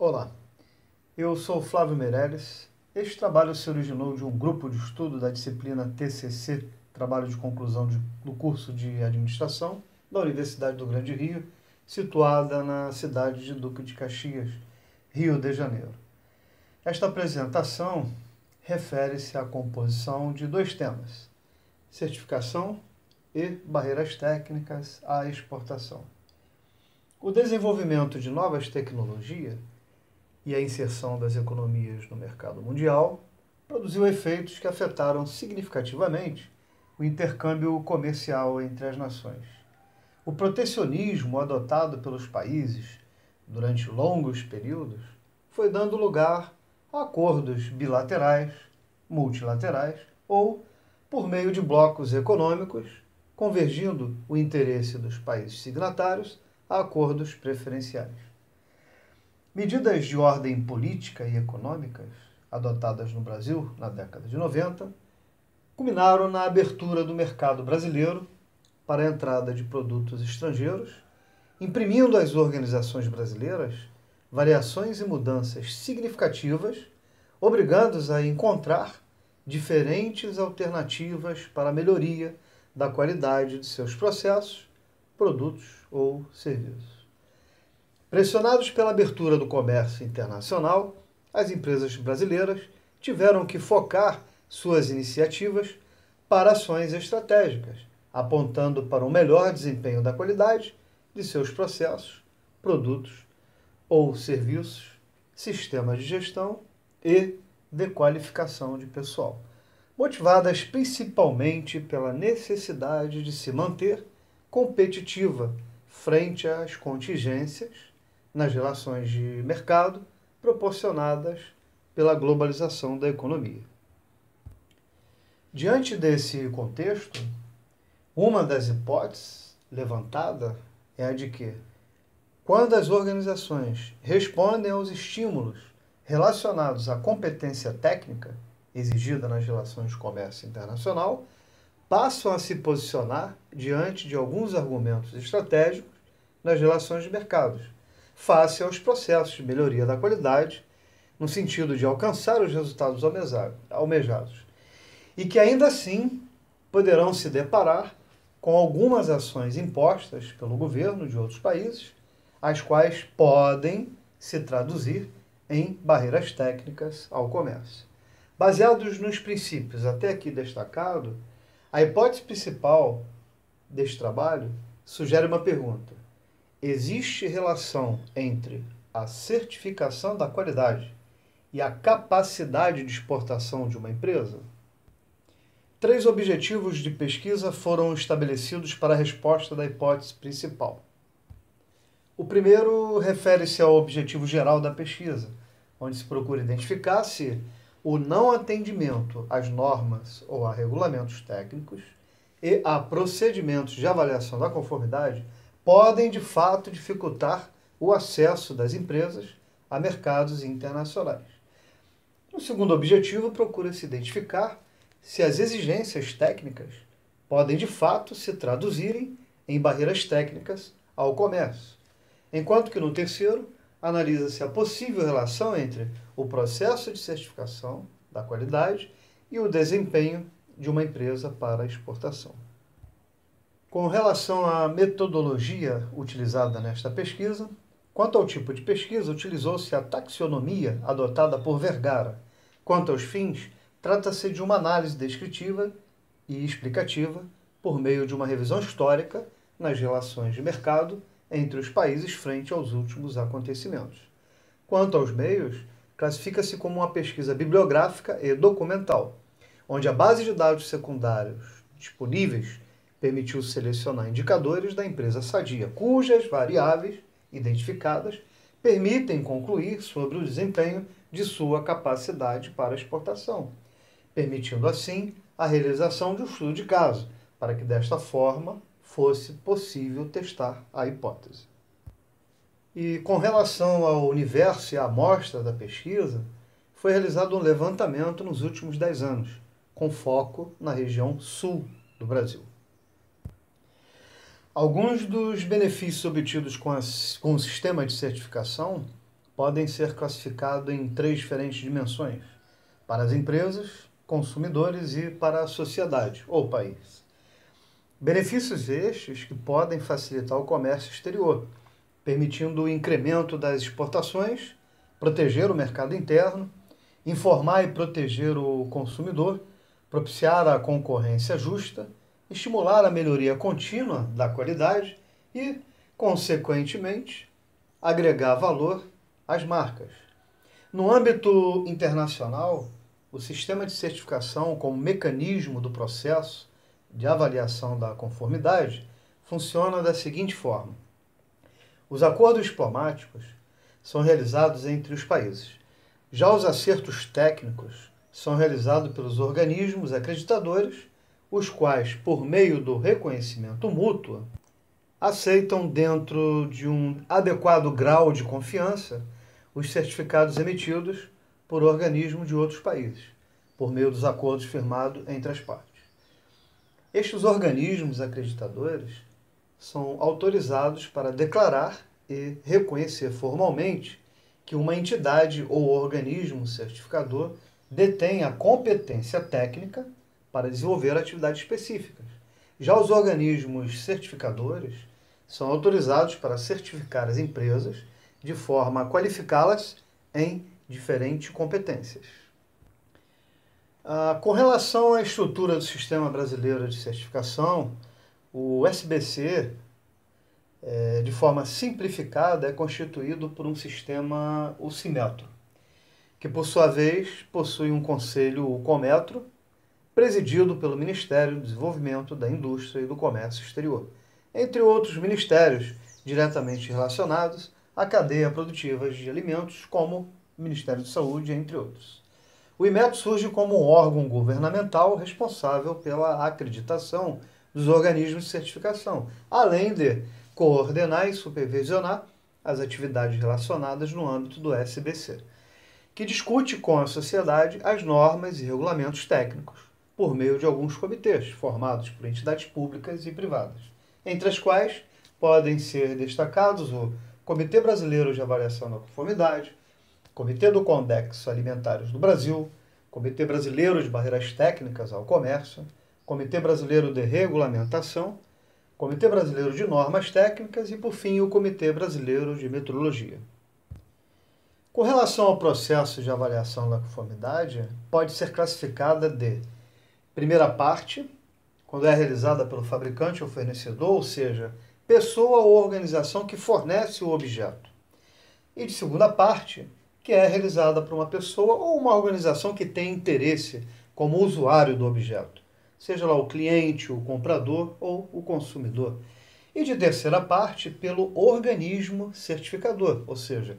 Olá, eu sou Flávio Meirelles. Este trabalho se originou de um grupo de estudo da disciplina TCC, Trabalho de Conclusão do curso de Administração, da Universidade do Grande Rio, situada na cidade de Duque de Caxias, Rio de Janeiro. Esta apresentação refere-se à composição de dois temas: certificação e barreiras técnicas à exportação. O desenvolvimento de novas tecnologias e a inserção das economias no mercado mundial produziu efeitos que afetaram significativamente o intercâmbio comercial entre as nações. O protecionismo adotado pelos países durante longos períodos foi dando lugar a acordos bilaterais, multilaterais ou por meio de blocos econômicos, convergindo o interesse dos países signatários a acordos preferenciais. Medidas de ordem política e econômicas adotadas no Brasil na década de 90 culminaram na abertura do mercado brasileiro para a entrada de produtos estrangeiros, imprimindo às organizações brasileiras variações e mudanças significativas, obrigando-as a encontrar diferentes alternativas para a melhoria da qualidade de seus processos, produtos ou serviços. Pressionados pela abertura do comércio internacional, as empresas brasileiras tiveram que focar suas iniciativas para ações estratégicas, apontando para um melhor desempenho da qualidade de seus processos, produtos ou serviços, sistemas de gestão e de qualificação de pessoal, motivadas principalmente pela necessidade de se manter competitiva frente às contingências nas relações de mercado proporcionadas pela globalização da economia. Diante desse contexto, uma das hipóteses levantada é a de que, quando as organizações respondem aos estímulos relacionados à competência técnica exigida nas relações de comércio internacional, passam a se posicionar diante de alguns argumentos estratégicos nas relações de mercados, face aos processos de melhoria da qualidade, no sentido de alcançar os resultados almejados, e que ainda assim poderão se deparar com algumas ações impostas pelo governo de outros países, as quais podem se traduzir em barreiras técnicas ao comércio. Baseados nos princípios até aqui destacados, a hipótese principal deste trabalho sugere uma pergunta: existe relação entre a certificação da qualidade e a capacidade de exportação de uma empresa? 3 objetivos de pesquisa foram estabelecidos para a resposta da hipótese principal. O primeiro refere-se ao objetivo geral da pesquisa, onde se procura identificar se o não atendimento às normas ou a regulamentos técnicos e a procedimentos de avaliação da conformidade podem, de fato, dificultar o acesso das empresas a mercados internacionais. O segundo objetivo procura-se identificar se as exigências técnicas podem, de fato, se traduzirem em barreiras técnicas ao comércio, enquanto que no terceiro, analisa-se a possível relação entre o processo de certificação da qualidade e o desempenho de uma empresa para a exportação. Com relação à metodologia utilizada nesta pesquisa, quanto ao tipo de pesquisa, utilizou-se a taxonomia adotada por Vergara. Quanto aos fins, trata-se de uma análise descritiva e explicativa por meio de uma revisão histórica nas relações de mercado entre os países frente aos últimos acontecimentos. Quanto aos meios, classifica-se como uma pesquisa bibliográfica e documental, onde a base de dados secundários disponíveis permitiu selecionar indicadores da empresa sadia, cujas variáveis identificadas permitem concluir sobre o desempenho de sua capacidade para exportação, permitindo assim a realização de um estudo de caso, para que desta forma fosse possível testar a hipótese. E com relação ao universo e à amostra da pesquisa, foi realizado um levantamento nos últimos 10 anos, com foco na região sul do Brasil. Alguns dos benefícios obtidos com o sistema de certificação podem ser classificados em 3 diferentes dimensões: para as empresas, consumidores e para a sociedade ou país. Benefícios estes que podem facilitar o comércio exterior, permitindo o incremento das exportações, proteger o mercado interno, informar e proteger o consumidor, propiciar a concorrência justa, estimular a melhoria contínua da qualidade e, consequentemente, agregar valor às marcas. No âmbito internacional, o sistema de certificação como mecanismo do processo de avaliação da conformidade funciona da seguinte forma: os acordos diplomáticos são realizados entre os países. Já os acertos técnicos são realizados pelos organismos acreditadores, os quais, por meio do reconhecimento mútuo, aceitam, dentro de um adequado grau de confiança, os certificados emitidos por organismos de outros países, por meio dos acordos firmados entre as partes. Estes organismos acreditadores são autorizados para declarar e reconhecer formalmente que uma entidade ou organismo certificador detém a competência técnica para desenvolver atividades específicas. Já os organismos certificadores são autorizados para certificar as empresas de forma a qualificá-las em diferentes competências. Com relação à estrutura do Sistema Brasileiro de Certificação, o SBC, de forma simplificada, é constituído por um sistema, o Cimetro, que por sua vez possui um conselho, o Cometro, presidido pelo Ministério do Desenvolvimento da Indústria e do Comércio Exterior, entre outros ministérios diretamente relacionados à cadeia produtiva de alimentos, como o Ministério da Saúde, entre outros. O IMET surge como um órgão governamental responsável pela acreditação dos organismos de certificação, além de coordenar e supervisionar as atividades relacionadas no âmbito do SBC, que discute com a sociedade as normas e regulamentos técnicos, por meio de alguns comitês formados por entidades públicas e privadas, entre as quais podem ser destacados o Comitê Brasileiro de Avaliação da Conformidade, Comitê do Condexo Alimentares do Brasil, Comitê Brasileiro de Barreiras Técnicas ao Comércio, Comitê Brasileiro de Regulamentação, Comitê Brasileiro de Normas Técnicas e, por fim, o Comitê Brasileiro de Metrologia. Com relação ao processo de avaliação da conformidade, pode ser classificada de primeira parte, quando é realizada pelo fabricante ou fornecedor, ou seja, pessoa ou organização que fornece o objeto. E de segunda parte, que é realizada por uma pessoa ou uma organização que tem interesse como usuário do objeto, seja lá o cliente, o comprador ou o consumidor. E de terceira parte, pelo organismo certificador, ou seja,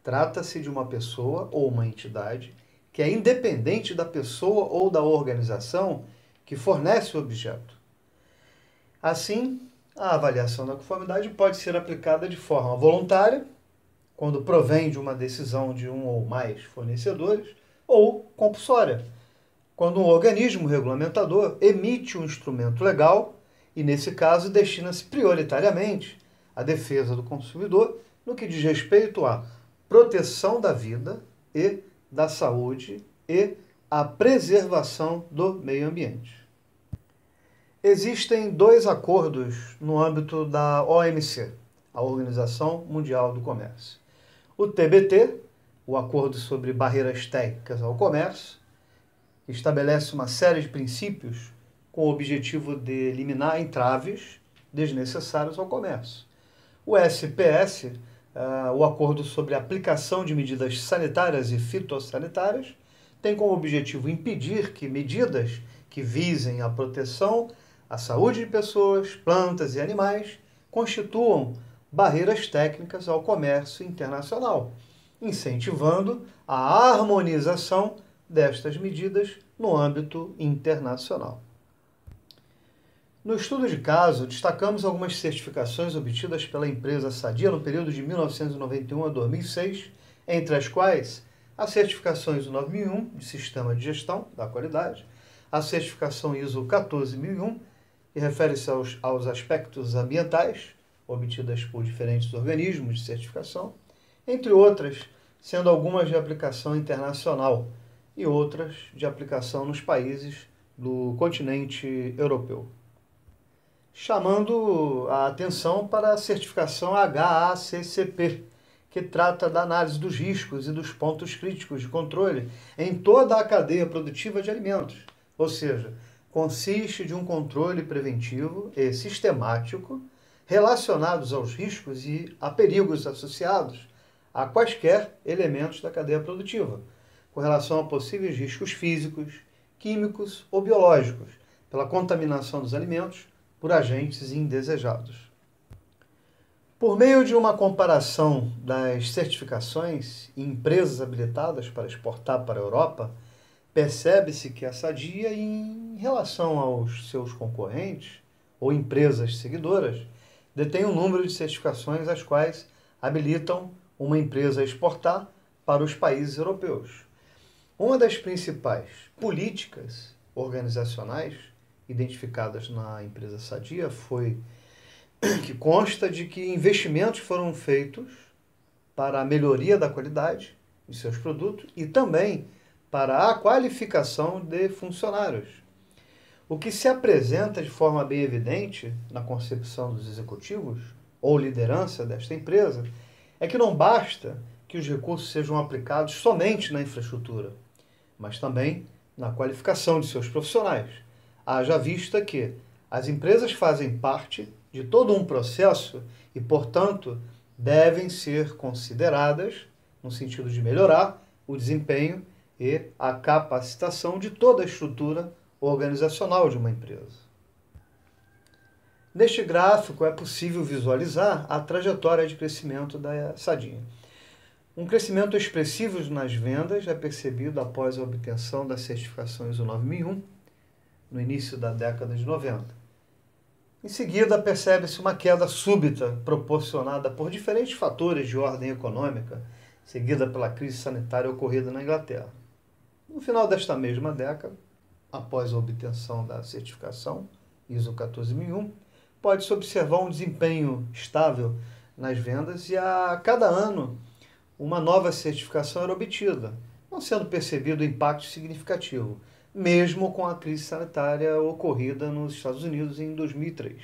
trata-se de uma pessoa ou uma entidade que é independente da pessoa ou da organização que fornece o objeto. Assim, a avaliação da conformidade pode ser aplicada de forma voluntária, quando provém de uma decisão de um ou mais fornecedores, ou compulsória, quando um organismo regulamentador emite um instrumento legal e, nesse caso, destina-se prioritariamente à defesa do consumidor no que diz respeito à proteção da vida e da saúde e à preservação do meio ambiente. Existem 2 acordos no âmbito da OMC, a Organização Mundial do Comércio. O TBT, o Acordo sobre Barreiras Técnicas ao Comércio, estabelece uma série de princípios com o objetivo de eliminar entraves desnecessários ao comércio. O SPS, o Acordo sobre a Aplicação de Medidas Sanitárias e Fitossanitárias, tem como objetivo impedir que medidas que visem a proteção à saúde de pessoas, plantas e animais constituam barreiras técnicas ao comércio internacional, incentivando a harmonização destas medidas no âmbito internacional. No estudo de caso, destacamos algumas certificações obtidas pela empresa Sadia no período de 1991 a 2006, entre as quais as certificações 9001 de Sistema de Gestão da Qualidade, a certificação ISO 14001, que refere-se aos aspectos ambientais, obtidas por diferentes organismos de certificação, entre outras, sendo algumas de aplicação internacional e outras de aplicação nos países do continente europeu. Chamando a atenção para a certificação HACCP, que trata da análise dos riscos e dos pontos críticos de controle em toda a cadeia produtiva de alimentos, ou seja, consiste de um controle preventivo e sistemático relacionados aos riscos e a perigos associados a quaisquer elementos da cadeia produtiva, com relação a possíveis riscos físicos, químicos ou biológicos, pela contaminação dos alimentos por agentes indesejados. Por meio de uma comparação das certificações e empresas habilitadas para exportar para a Europa, percebe-se que a Sadia, em relação aos seus concorrentes ou empresas seguidoras, detém um número de certificações as quais habilitam uma empresa a exportar para os países europeus. Uma das principais políticas organizacionais identificadas na empresa Sadia foi que consta de que investimentos foram feitos para a melhoria da qualidade de seus produtos e também para a qualificação de funcionários. O que se apresenta de forma bem evidente na concepção dos executivos ou liderança desta empresa é que não basta que os recursos sejam aplicados somente na infraestrutura, mas também na qualificação de seus profissionais. Haja vista que as empresas fazem parte de todo um processo e, portanto, devem ser consideradas no sentido de melhorar o desempenho e a capacitação de toda a estrutura organizacional de uma empresa. Neste gráfico é possível visualizar a trajetória de crescimento da Sadia. Um crescimento expressivo nas vendas é percebido após a obtenção das certificações ISO 9001, no início da década de 90. Em seguida, percebe-se uma queda súbita proporcionada por diferentes fatores de ordem econômica, seguida pela crise sanitária ocorrida na Inglaterra. No final desta mesma década, após a obtenção da certificação ISO 14001, pode-se observar um desempenho estável nas vendas e a cada ano uma nova certificação era obtida, não sendo percebido impacto significativo, mesmo com a crise sanitária ocorrida nos Estados Unidos em 2003.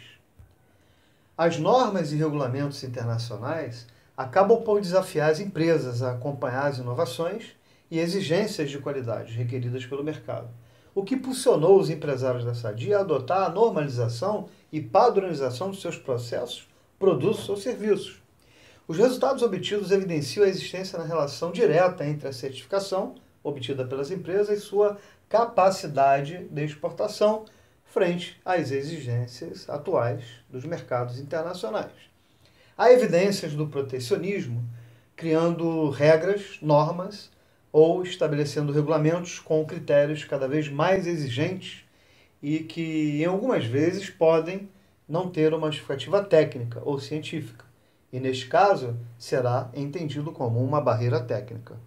As normas e regulamentos internacionais acabam por desafiar as empresas a acompanhar as inovações e exigências de qualidade requeridas pelo mercado, o que impulsionou os empresários da Sadia a adotar a normalização e padronização dos seus processos, produtos ou serviços. Os resultados obtidos evidenciam a existência da relação direta entre a certificação obtida pelas empresas e sua capacidade de exportação frente às exigências atuais dos mercados internacionais. Há evidências do protecionismo, criando regras, normas ou estabelecendo regulamentos com critérios cada vez mais exigentes e que, em algumas vezes, podem não ter uma justificativa técnica ou científica, e, neste caso, será entendido como uma barreira técnica.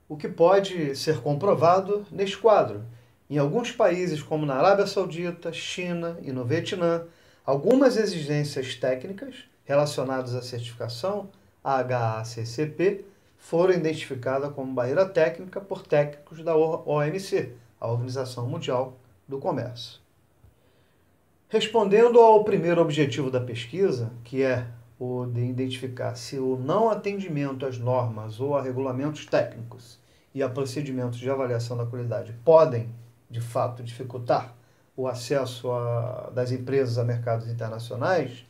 O que pode ser comprovado neste quadro. Em alguns países, como na Arábia Saudita, China e no Vietnã, algumas exigências técnicas relacionadas à certificação HACCP foram identificadas como barreira técnica por técnicos da OMC, a Organização Mundial do Comércio. Respondendo ao primeiro objetivo da pesquisa, que é o de identificar se o não atendimento às normas ou a regulamentos técnicos e a procedimentos de avaliação da qualidade podem, de fato, dificultar o acesso das empresas a mercados internacionais,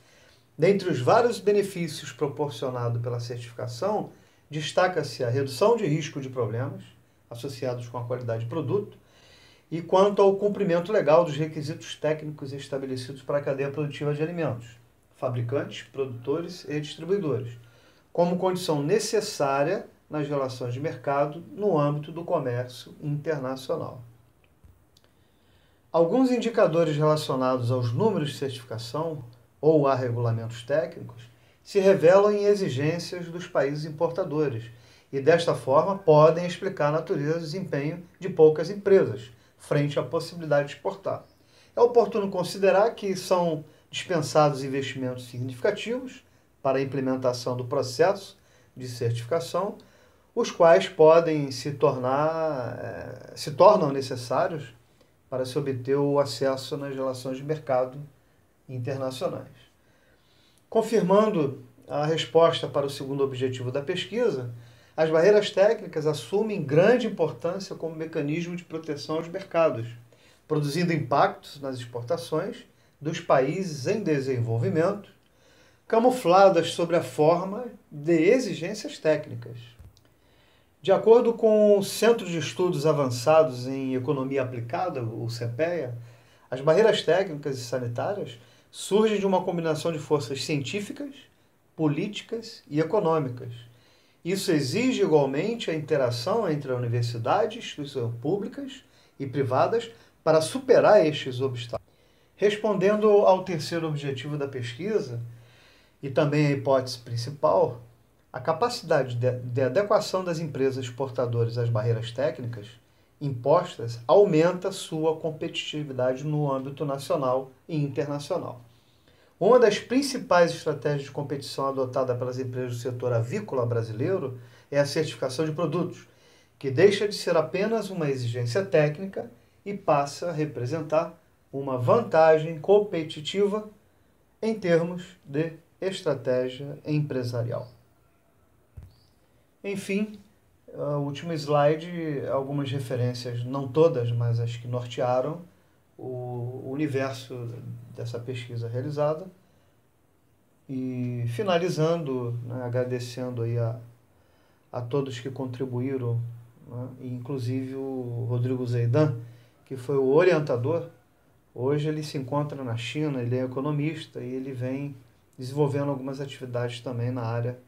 dentre os vários benefícios proporcionados pela certificação, destaca-se a redução de risco de problemas associados com a qualidade de produto e quanto ao cumprimento legal dos requisitos técnicos estabelecidos para a cadeia produtiva de alimentos, fabricantes, produtores e distribuidores, como condição necessária nas relações de mercado no âmbito do comércio internacional. Alguns indicadores relacionados aos números de certificação ou a regulamentos técnicos se revelam em exigências dos países importadores e, desta forma, podem explicar a natureza e desempenho de poucas empresas frente à possibilidade de exportar. É oportuno considerar que são dispensados investimentos significativos para a implementação do processo de certificação, os quais podem se tornam necessários para se obter o acesso nas relações de mercado internacionais. Confirmando a resposta para o segundo objetivo da pesquisa, as barreiras técnicas assumem grande importância como mecanismo de proteção aos mercados, produzindo impactos nas exportações dos países em desenvolvimento, camufladas sob a forma de exigências técnicas. De acordo com o Centro de Estudos Avançados em Economia Aplicada, o CEPEA, as barreiras técnicas e sanitárias surgem de uma combinação de forças científicas, políticas e econômicas. Isso exige igualmente a interação entre a universidade, instituições públicas e privadas para superar estes obstáculos. Respondendo ao terceiro objetivo da pesquisa, e também a hipótese principal, a capacidade de adequação das empresas exportadoras às barreiras técnicas impostas aumenta sua competitividade no âmbito nacional e internacional. Uma das principais estratégias de competição adotada pelas empresas do setor avícola brasileiro é a certificação de produtos, que deixa de ser apenas uma exigência técnica e passa a representar uma vantagem competitiva em termos de estratégia empresarial. Enfim, o último slide, algumas referências, não todas, mas as que nortearam o universo dessa pesquisa realizada. E finalizando, né, agradecendo aí a todos que contribuíram, né, inclusive o Rodrigo Zeidan, que foi o orientador. Hoje ele se encontra na China, ele é economista e ele vem desenvolvendo algumas atividades também na área